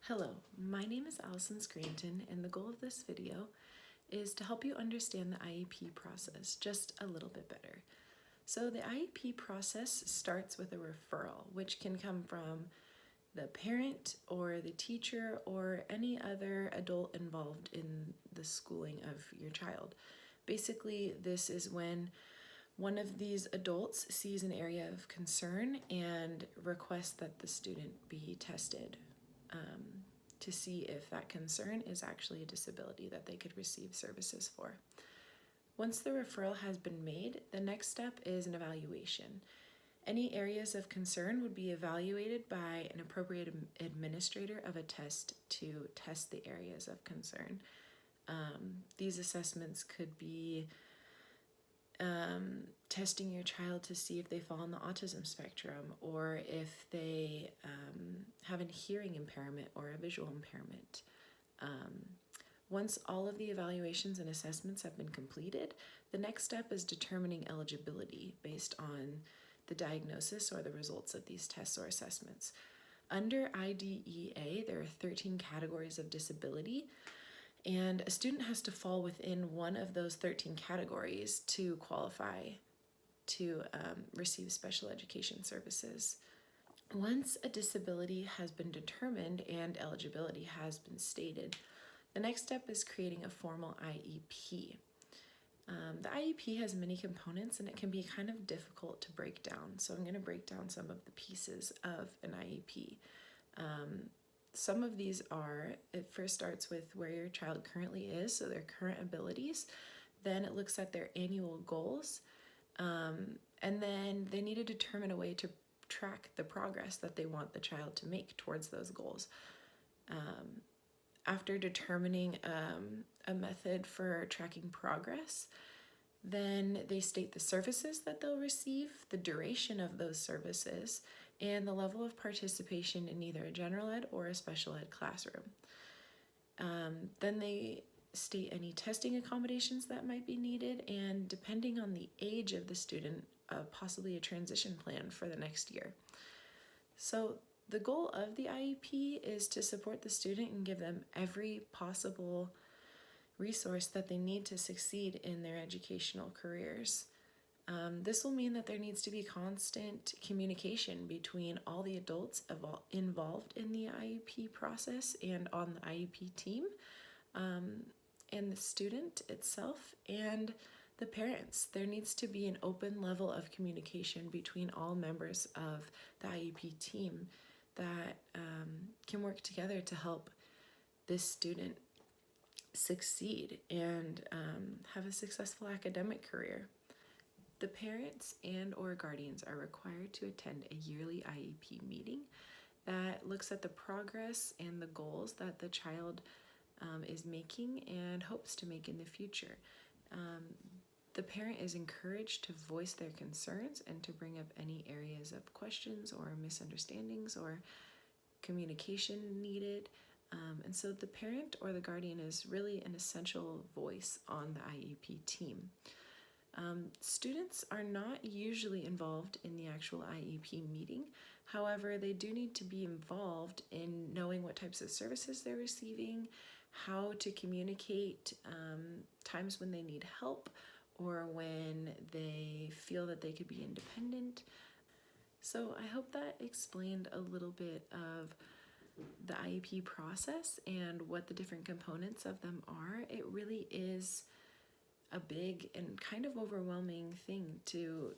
Hello, my name is Allison Scranton, and the goal of this video is to help you understand the IEP process just a little bit better. So the IEP process starts with a referral, which can come from the parent or the teacher or any other adult involved in the schooling of your child. Basically, this is when one of these adults sees an area of concern and requests that the student be tested to see if that concern is actually a disability that they could receive services for. Once the referral has been made, the next step is an evaluation. Any areas of concern would be evaluated by an appropriate administrator of a test to test the areas of concern. These assessments could be testing your child to see if they fall on the autism spectrum or if they have a hearing impairment or a visual impairment. Once all of the evaluations and assessments have been completed, the next step is determining eligibility based on the diagnosis or the results of these tests or assessments. Under IDEA, there are 13 categories of disability, and a student has to fall within one of those 13 categories to qualify to receive special education services. Once a disability has been determined and eligibility has been stated, the next step is creating a formal IEP. The IEP has many components and it can be kind of difficult to break down. So I'm going to break down some of the pieces of an IEP. Some of these are, it first starts with where your child currently is, so their current abilities. Then it looks at their annual goals. And then they need to determine a way to track the progress that they want the child to make towards those goals. After determining a method for tracking progress, then they state the services that they'll receive, the duration of those services, and the level of participation in either a general ed or a special ed classroom. Then they state any testing accommodations that might be needed, and depending on the age of the student, possibly a transition plan for the next year. So the goal of the IEP is to support the student and give them every possible resource that they need to succeed in their educational careers. This will mean that there needs to be constant communication between all the adults involved in the IEP process and on the IEP team, and the student itself and the parents. There needs to be an open level of communication between all members of the IEP team that can work together to help this student succeed and have a successful academic career. The parents and or guardians are required to attend a yearly IEP meeting that looks at the progress and the goals that the child is making and hopes to make in the future. The parent is encouraged to voice their concerns and to bring up any areas of questions or misunderstandings or communication needed. And so the parent or the guardian is really an essential voice on the IEP team. Students are not usually involved in the actual IEP meeting. However, they do need to be involved in knowing what types of services they're receiving, how to communicate times when they need help or when they feel that they could be independent. So I hope that explained a little bit of the IEP process and what the different components of them are. It really is a big and kind of overwhelming thing to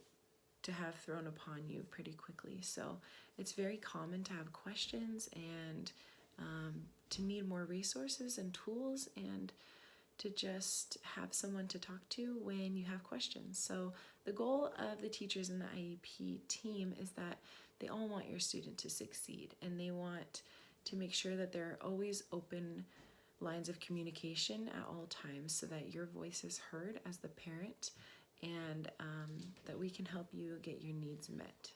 have thrown upon you pretty quickly. So it's very common to have questions and to need more resources and tools and to just have someone to talk to when you have questions. So the goal of the teachers in the IEP team is that they all want your student to succeed, and they want to make sure that there are always open lines of communication at all times so that your voice is heard as the parent and that we can help you get your needs met.